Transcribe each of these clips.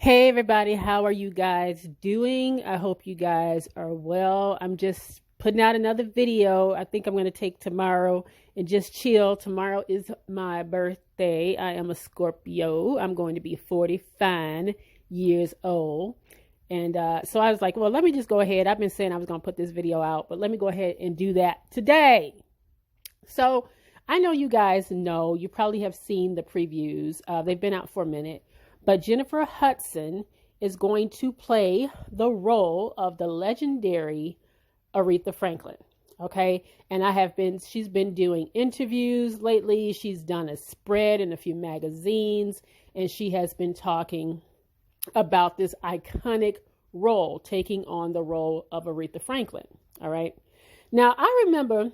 Hey everybody, how are you guys doing? I hope you guys are well. I'm just putting out another video. I think I'm going to take tomorrow and just chill. Tomorrow is my birthday. I am a Scorpio. I'm going to be 45 years old. And so I was like, well, let me just go ahead. I've been saying I was going to put this video out, but let me go ahead and do that today. So I know you guys know, you probably have seen the previews. They've been out for a minute. But Jennifer Hudson is going to play the role of the legendary Aretha Franklin. Okay. And she's been doing interviews lately. She's done a spread in a few magazines, and she has been talking about this iconic role, taking on the role of Aretha Franklin. All right. Now, I remember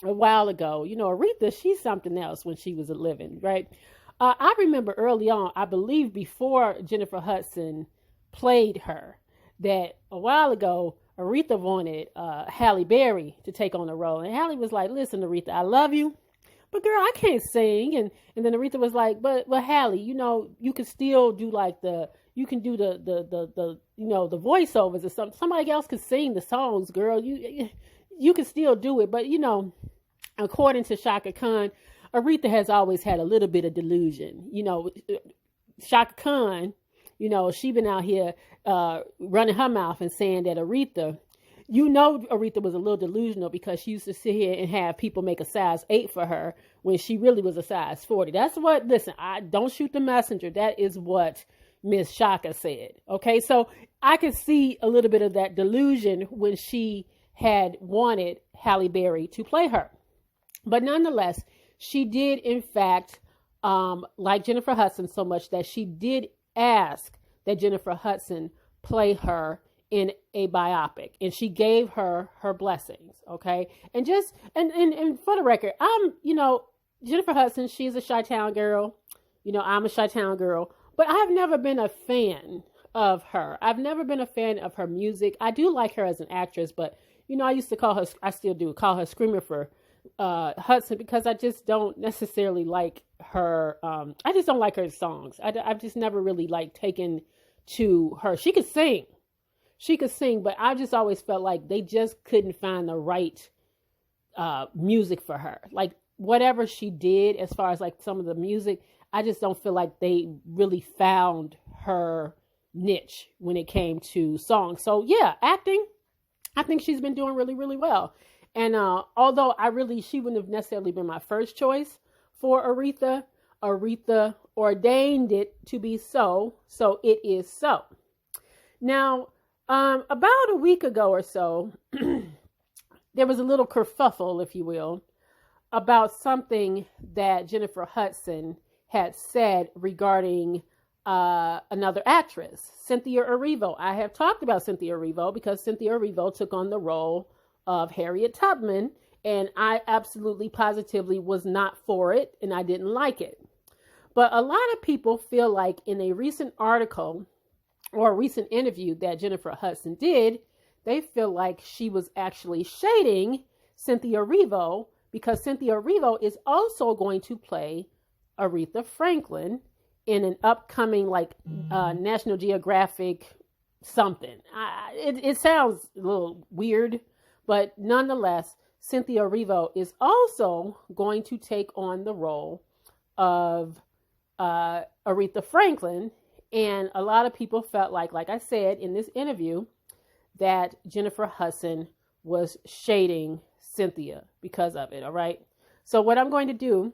a while ago, Aretha, she's something else when she was living, right? I remember early on, I believe before Jennifer Hudson played her, that a while ago, Aretha wanted Halle Berry to take on the role. And Halle was like, listen, Aretha, I love you, but girl, I can't sing. And then Aretha was like, but Halle, you can still do like you can do the voiceovers or something. Somebody else can sing the songs, girl. You can still do it. But, according to Chaka Khan, Aretha has always had a little bit of delusion. Chaka Khan, she been out here running her mouth and saying that Aretha was a little delusional because she used to sit here and have people make a size 8 for her when she really was a size 40. Listen, I don't shoot the messenger. That is what Miss Chaka said. Okay, so I could see a little bit of that delusion when she had wanted Halle Berry to play her. But nonetheless, she did, in fact, like Jennifer Hudson so much that she did ask that Jennifer Hudson play her in a biopic, and she gave her blessings. Okay. And for the record, Jennifer Hudson, she's a Chi-Town girl. I'm a Chi-Town girl, but I've never been a fan of her. I've never been a fan of her music. I do like her as an actress, but, I used to I still do call her Screamer for Hudson, because I just don't necessarily like her. I just don't like her songs. I've just never really taken to her. She could sing, but I just always felt like they just couldn't find the right music for her. Like whatever she did, as far as some of the music, I just don't feel like they really found her niche when it came to songs. So yeah, acting, I think she's been doing really, really well. And although she wouldn't have necessarily been my first choice for Aretha ordained it to be so it is so. Now, about a week ago or so, there was a little kerfuffle, if you will, about something that Jennifer Hudson had said regarding another actress, Cynthia Erivo. I have talked about Cynthia Erivo because Cynthia Erivo took on the role of Harriet Tubman, and I absolutely positively was not for it, and I didn't like it. But a lot of people feel like in a recent article or a recent interview that Jennifer Hudson did, they feel like she was actually shading Cynthia Erivo, because Cynthia Erivo is also going to play Aretha Franklin in an upcoming National Geographic something. It sounds a little weird, but nonetheless, Cynthia Erivo is also going to take on the role of Aretha Franklin. And a lot of people felt like I said in this interview, that Jennifer Hudson was shading Cynthia because of it. All right. So what I'm going to do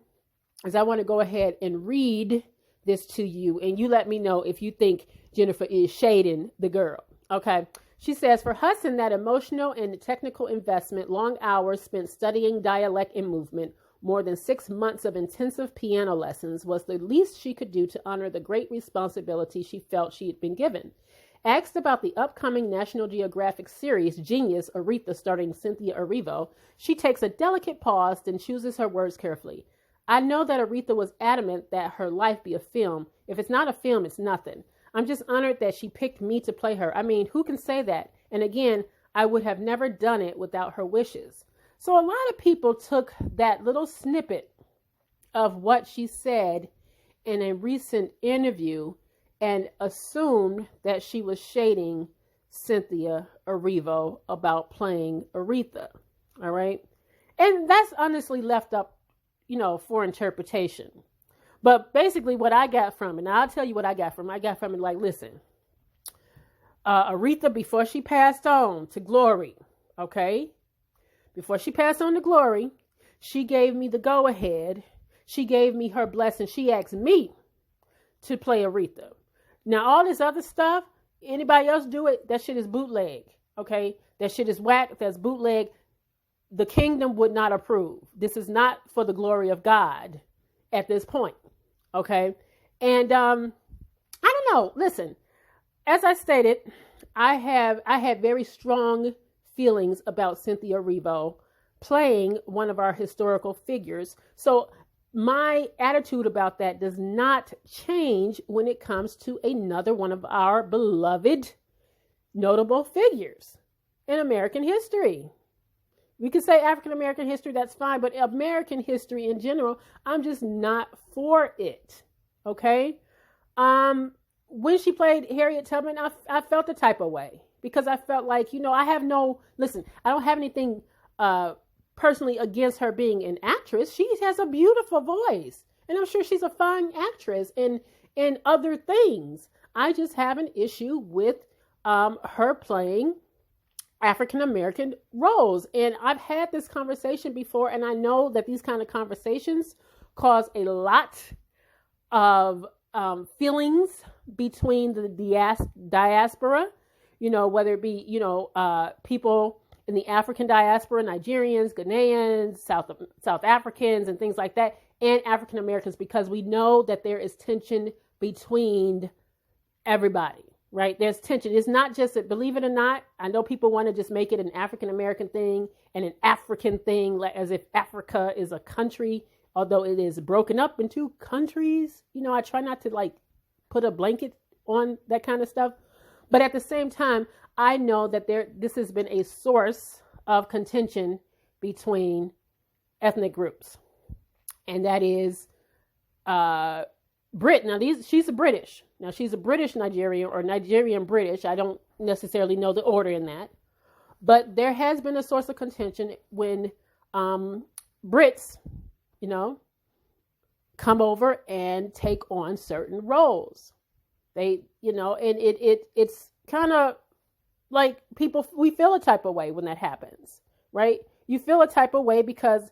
is I want to go ahead and read this to you, and you let me know if you think Jennifer is shading the girl. Okay. She says, for Hudson, that emotional and technical investment, long hours spent studying dialect and movement, more than 6 months of intensive piano lessons, was the least she could do to honor the great responsibility she felt she had been given. Asked about the upcoming National Geographic series, Genius, Aretha, starring Cynthia Erivo, she takes a delicate pause, then chooses her words carefully. I know that Aretha was adamant that her life be a film. If it's not a film, it's nothing. I'm just honored that she picked me to play her. I mean, who can say that? And again, I would have never done it without her wishes. So a lot of people took that little snippet of what she said in a recent interview and assumed that she was shading Cynthia Erivo about playing Aretha. All right. And that's honestly left up, for interpretation. But basically what I got from it, and I'll tell you what I got from it, like, listen, Aretha, before she passed on to glory, okay? Before she passed on to glory, she gave me the go-ahead. She gave me her blessing. She asked me to play Aretha. Now, all this other stuff, anybody else do it, that shit is bootleg, okay? That shit is whack, that's bootleg. The kingdom would not approve. This is not for the glory of God at this point, okay? And I don't know. Listen, as I stated, I had very strong feelings about Cynthia Erivo playing one of our historical figures. So my attitude about that does not change when it comes to another one of our beloved notable figures in American history. We can say African American history, that's fine, but American history in general, I'm just not for it. Okay? When she played Harriet Tubman, I felt the type of way because I felt like, I don't have anything personally against her being an actress. She has a beautiful voice, and I'm sure she's a fine actress in other things. I just have an issue with her playing African American roles. And I've had this conversation before, and I know that these kind of conversations cause a lot of feelings between the diaspora, whether it be, people in the African diaspora, Nigerians, Ghanaians, South Africans, and things like that, and African Americans, because we know that there is tension between everybody. Right? There's tension. It's not just believe it or not, I know people want to just make it an African American thing and an African thing, like as if Africa is a country, although it is broken up into countries. I try not to put a blanket on that kind of stuff. But at the same time, I know that this has been a source of contention between ethnic groups. And that is Brit. Now, she's a British. Now, she's a British Nigerian or Nigerian British. I don't necessarily know the order in that. But there has been a source of contention when Brits, come over and take on certain roles. They, and it's kind of like we feel a type of way when that happens, right? You feel a type of way because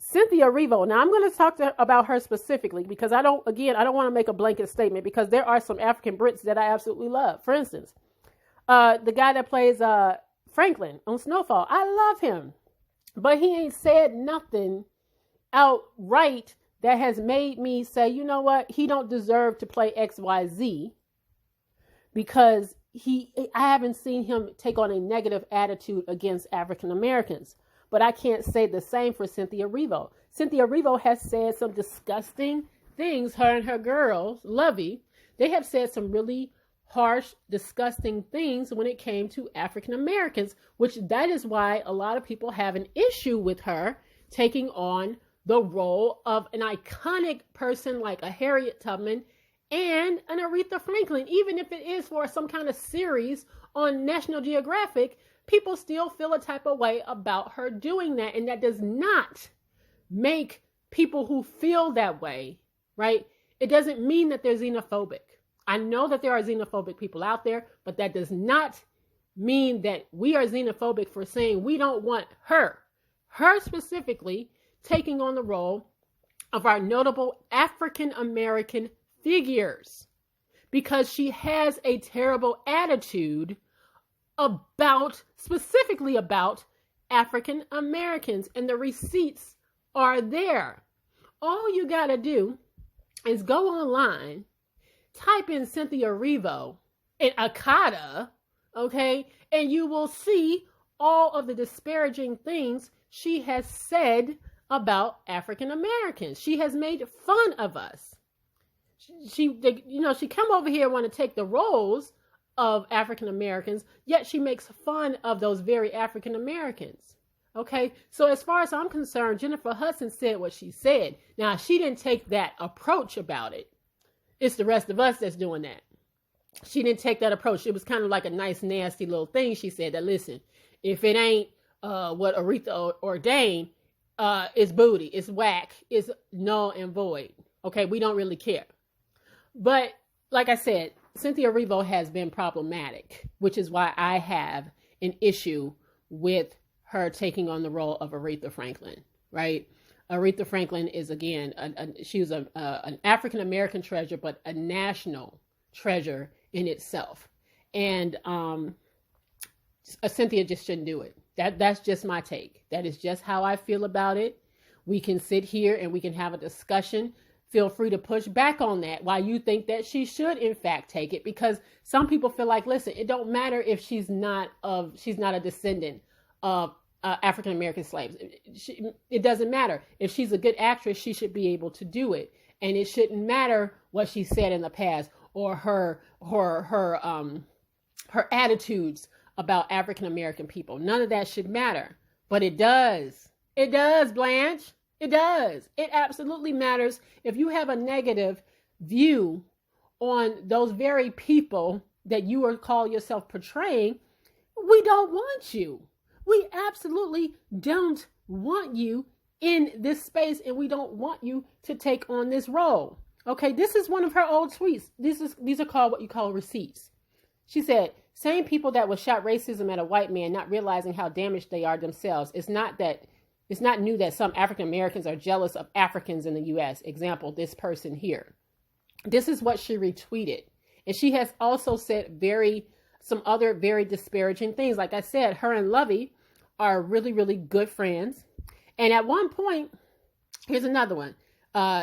Cynthia Erivo, now I'm going to talk about her specifically because I don't want to make a blanket statement because there are some African Brits that I absolutely love. For instance, the guy that plays Franklin on Snowfall, I love him, but he ain't said nothing outright that has made me say, you know what, he don't deserve to play XYZ because I haven't seen him take on a negative attitude against African Americans. But I can't say the same for Cynthia Erivo. Cynthia Erivo has said some disgusting things, her and her girls, Lovey. They have said some really harsh, disgusting things when it came to African Americans, which that is why a lot of people have an issue with her taking on the role of an iconic person like a Harriet Tubman and an Aretha Franklin. Even if it is for some kind of series on National Geographic, people still feel a type of way about her doing that. And that does not make people who feel that way, right? It doesn't mean that they're xenophobic. I know that there are xenophobic people out there, but that does not mean that we are xenophobic for saying we don't want her specifically, taking on the role of our notable African American figures because she has a terrible attitude specifically about African Americans, and the receipts are there. All you got to do is go online, type in Cynthia Erivo and Akata, okay, and you will see all of the disparaging things she has said about African Americans. She has made fun of us. She come over here and want to take the roles of African Americans, yet she makes fun of those very African Americans. Okay, so as far as I'm concerned, Jennifer Hudson said what she said. Now, she didn't take that approach about it. It's the rest of us that's doing that. she didn't take that approach. It was kind of like a nice, nasty little thing. She said that, listen, if it ain't what Aretha ordained, it's booty, it's whack, it's null and void. Okay, we don't really care. But like I said, Cynthia Erivo has been problematic, which is why I have an issue with her taking on the role of Aretha Franklin, right? Aretha Franklin is, again, she was an African-American treasure, but a national treasure in itself. And Cynthia just shouldn't do it. That's just my take. That is just how I feel about it. We can sit here and we can have a discussion. Feel free to push back on that, why you think that she should in fact take it, because some people feel like, listen, it don't matter if she's not a descendant of African American slaves. It doesn't matter. If she's a good actress, she should be able to do it, and it shouldn't matter what she said in the past or her attitudes about African American people. None of that should matter, but it does. It does, Blanche. It does. It absolutely matters if you have a negative view on those very people that you are call yourself portraying. We don't want you. We absolutely don't want you in this space, and we don't want you to take on this role. Okay, this is one of her old tweets. These are called what you call receipts. She said, same people that will shout racism at a white man, not realizing how damaged they are themselves. It's not new that some African Americans are jealous of Africans in the U.S. Example, this person here. This is what she retweeted. And she has also said some other very disparaging things. Like I said, her and Lovey are really, really good friends. And at one point, here's another one.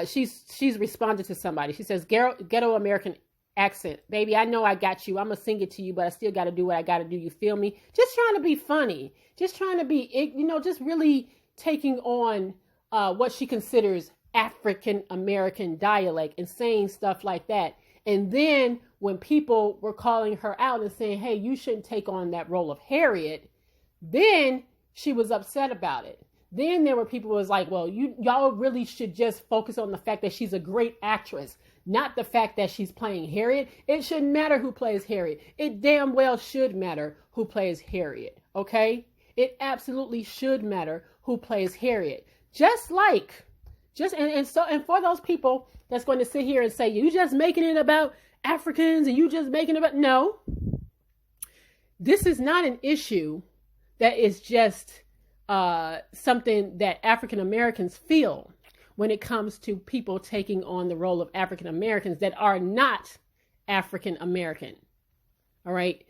She's responded to somebody. She says, ghetto American accent. Baby, I know I got you. I'm going to sing it to you, but I still got to do what I got to do. You feel me? Just trying to be funny. Just trying to be, just really taking on what she considers African American dialect and saying stuff like that. And then when people were calling her out and saying, hey, you shouldn't take on that role of Harriet, then she was upset about it. Then there were people who was like, well, y'all really should just focus on the fact that she's a great actress, not the fact that she's playing Harriet. It shouldn't matter who plays Harriet. It damn well should matter who plays Harriet, okay? It absolutely should matter who plays Harriet. And for those people that's going to sit here and say, you just making it about Africans and you just making it about, no. This is not an issue that is just something that African Americans feel when it comes to people taking on the role of African Americans that are not African American. All right.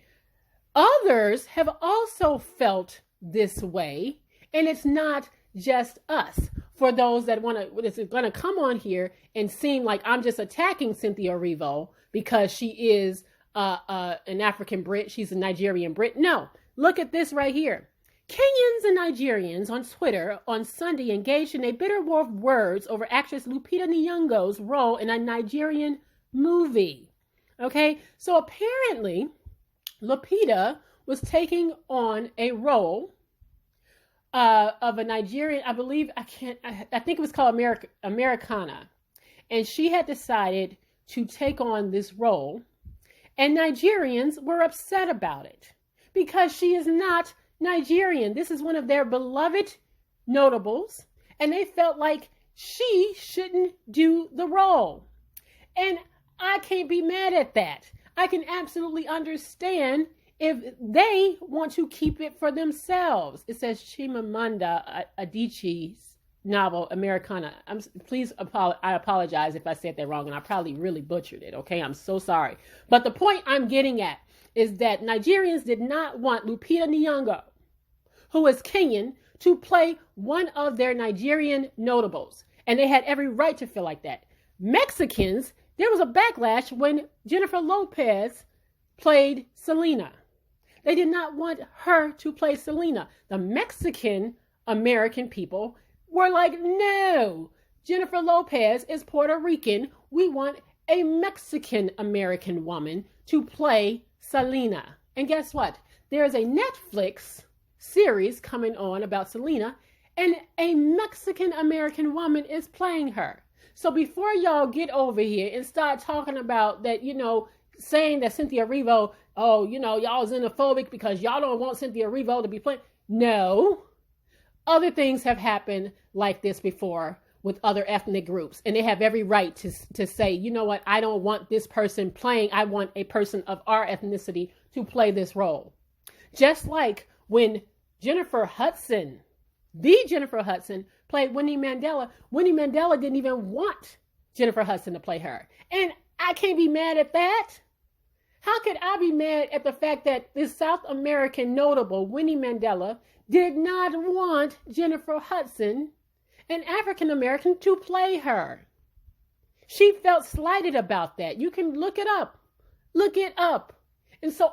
Others have also felt this way, and it's not just us. For those that want to come on here and seem like I'm just attacking Cynthia Erivo because she is an African Brit, she's a Nigerian Brit. No, look at this right here. Kenyans and Nigerians on Twitter on Sunday engaged in a bitter war of words over actress Lupita Nyong'o's role in a Nigerian movie. Okay, so apparently Lupita was taking on a role of a Nigerian, I think it was called Americana. And she had decided to take on this role. And Nigerians were upset about it because she is not Nigerian. This is one of their beloved notables. And they felt like she shouldn't do the role. And I can't be mad at that. I can absolutely understand if they want to keep it for themselves. It says Chimamanda Adichie's novel, Americana. I apologize if I said that wrong, and I probably really butchered it, okay? I'm so sorry. But the point I'm getting at is that Nigerians did not want Lupita Nyong'o, who is Kenyan, to play one of their Nigerian notables. And they had every right to feel like that. Mexicans, there was a backlash when Jennifer Lopez played Selena. They did not want her to play Selena. The Mexican American people were like, no, Jennifer Lopez is Puerto Rican. We want a Mexican American woman to play Selena. And guess what? There is a Netflix series coming on about Selena, and a Mexican American woman is playing her. So before y'all get over here and start talking about that, saying that Cynthia Erivo, oh, y'all xenophobic because y'all don't want Cynthia Erivo to be playing. No. Other things have happened like this before with other ethnic groups, and they have every right to say, you know what, I don't want this person playing. I want a person of our ethnicity to play this role. Just like when Jennifer Hudson, the Jennifer Hudson, played Winnie Mandela didn't even want Jennifer Hudson to play her. And I can't be mad at that. How could I be mad at the fact that this South American notable, Winnie Mandela, did not want Jennifer Hudson, an African American, to play her? She felt slighted about that. You can look it up. Look it up. And so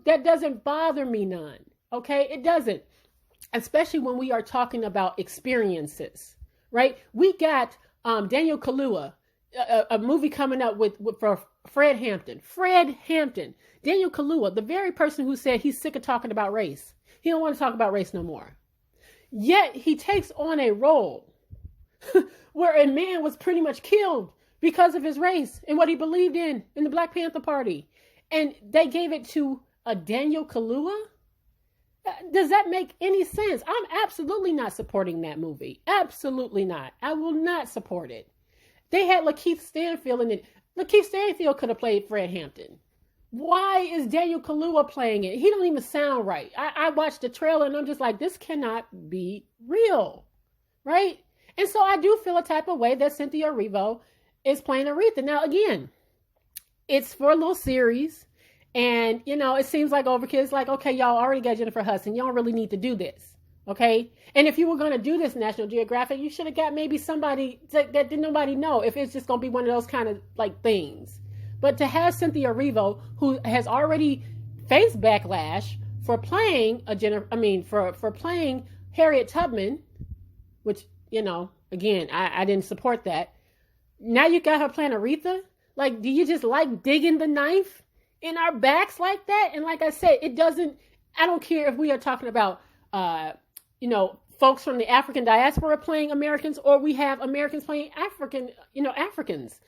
that doesn't bother me none. Okay? It doesn't. Especially when we are talking about experiences, right? We got Daniel Kaluuya, a movie coming up for Fred Hampton. Daniel Kaluuya, the very person who said he's sick of talking about race. He don't want to talk about race no more. Yet he takes on a role where a man was pretty much killed because of his race and what he believed in the Black Panther Party. And they gave it to a Daniel Kaluuya? Does that make any sense? I'm absolutely not supporting that movie. Absolutely not. I will not support it. They had Lakeith Stanfield in it. Lakeith Stanfield could have played Fred Hampton. Why is Daniel Kaluuya playing it? He don't even sound right. I watched the trailer and I'm just like, this cannot be real, right? And so I do feel a type of way that Cynthia Erivo is playing Aretha. Now, again, it's for a little series. And, it seems like overkill. It's like, okay, y'all already got Jennifer Hudson. Y'all really need to do this. Okay. And if you were going to do this National Geographic, you should have got maybe somebody that didn't nobody know, if it's just going to be one of those kind of like things. But to have Cynthia Erivo, who has already faced backlash for playing for playing Harriet Tubman, which, again, I didn't support that. Now you got her playing Aretha. Like, do you just like digging the knife in our backs like that? And like I said, I don't care if we are talking about, folks from the African diaspora playing Americans, or we have Americans playing Africans.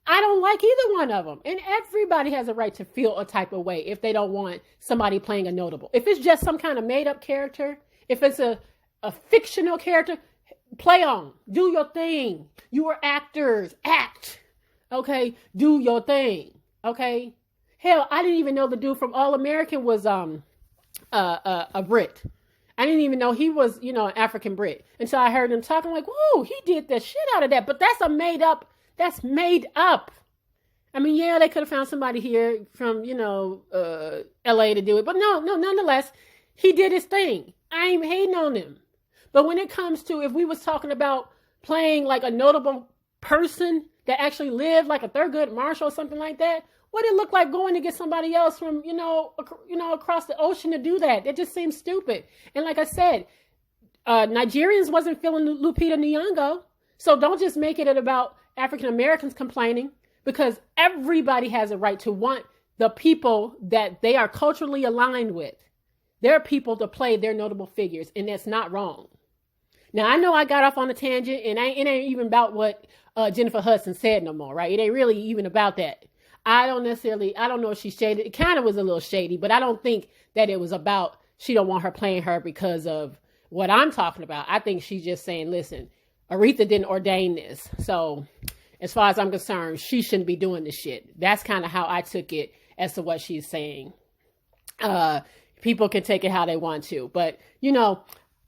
I don't like either one of them. And everybody has a right to feel a type of way if they don't want somebody playing a notable. If it's just some kind of made up character, if it's a fictional character, play on, do your thing. You are actors, act. Okay. Do your thing. Okay. Hell, I didn't even know the dude from All American was a Brit. I didn't even know he was, an African Brit. Until I heard him talking like, whoa, he did the shit out of that. But that's made up. I mean, yeah, they could have found somebody here from, LA to do it. But no, nonetheless, he did his thing. I ain't hating on him. But when it comes to, if we was talking about playing like a notable person that actually lived, like a Thurgood Marshall or something like that, what did it look like going to get somebody else from, across the ocean to do that? It just seems stupid. And like I said, Nigerians wasn't feeling Lupita Nyong'o. So don't just make it about African Americans complaining, because everybody has a right to want the people that they are culturally aligned with, their people, to play their notable figures. And that's not wrong. Now, I know I got off on a tangent, and it ain't even about what Jennifer Hudson said no more, right? It ain't really even about that. I don't know if she's shaded. It kind of was a little shady, but I don't think that it was about, she don't want her playing her because of what I'm talking about. I think she's just saying, listen, Aretha didn't ordain this. So as far as I'm concerned, she shouldn't be doing this shit. That's kind of how I took it as to what she's saying. People can take it how they want to, but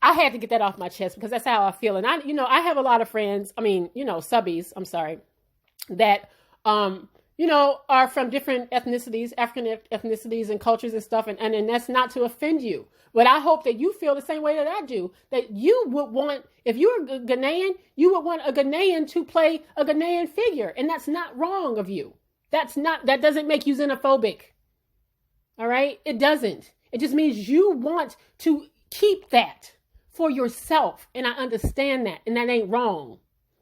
I had to get that off my chest because that's how I feel. And I have a lot of friends, subbies, that, are from different ethnicities, African ethnicities and cultures and stuff. And that's not to offend you. But I hope that you feel the same way that I do, that you would want, if you're a Ghanaian, you would want a Ghanaian to play a Ghanaian figure. And that's not wrong of you. That doesn't make you xenophobic. All right. It doesn't. It just means you want to keep that for yourself. And I understand that. And that ain't wrong.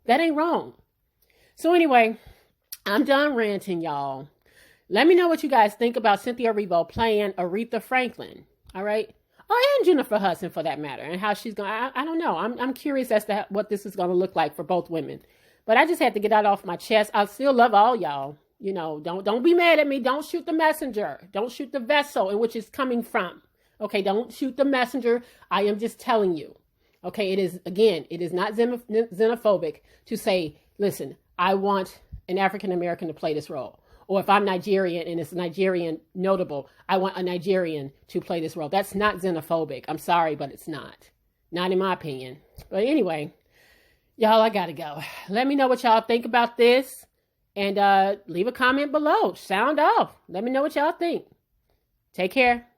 That ain't wrong. So anyway, I'm done ranting, y'all. Let me know what you guys think about Cynthia Erivo playing Aretha Franklin. All right. Oh, and Jennifer Hudson for that matter, and how she's going. I don't know. I'm curious as to what this is going to look like for both women. But I just had to get that off my chest. I still love all y'all. You know, don't be mad at me. Don't shoot the messenger. Don't shoot the vessel in which it's coming from. Okay, don't shoot the messenger. I am just telling you. Okay, it is not xenophobic to say, listen, I want an African American to play this role. Or if I'm Nigerian and it's Nigerian notable, I want a Nigerian to play this role. That's not xenophobic. I'm sorry, but it's not. Not in my opinion. But anyway, y'all, I gotta go. Let me know what y'all think about this. And leave a comment below. Sound off. Let me know what y'all think. Take care.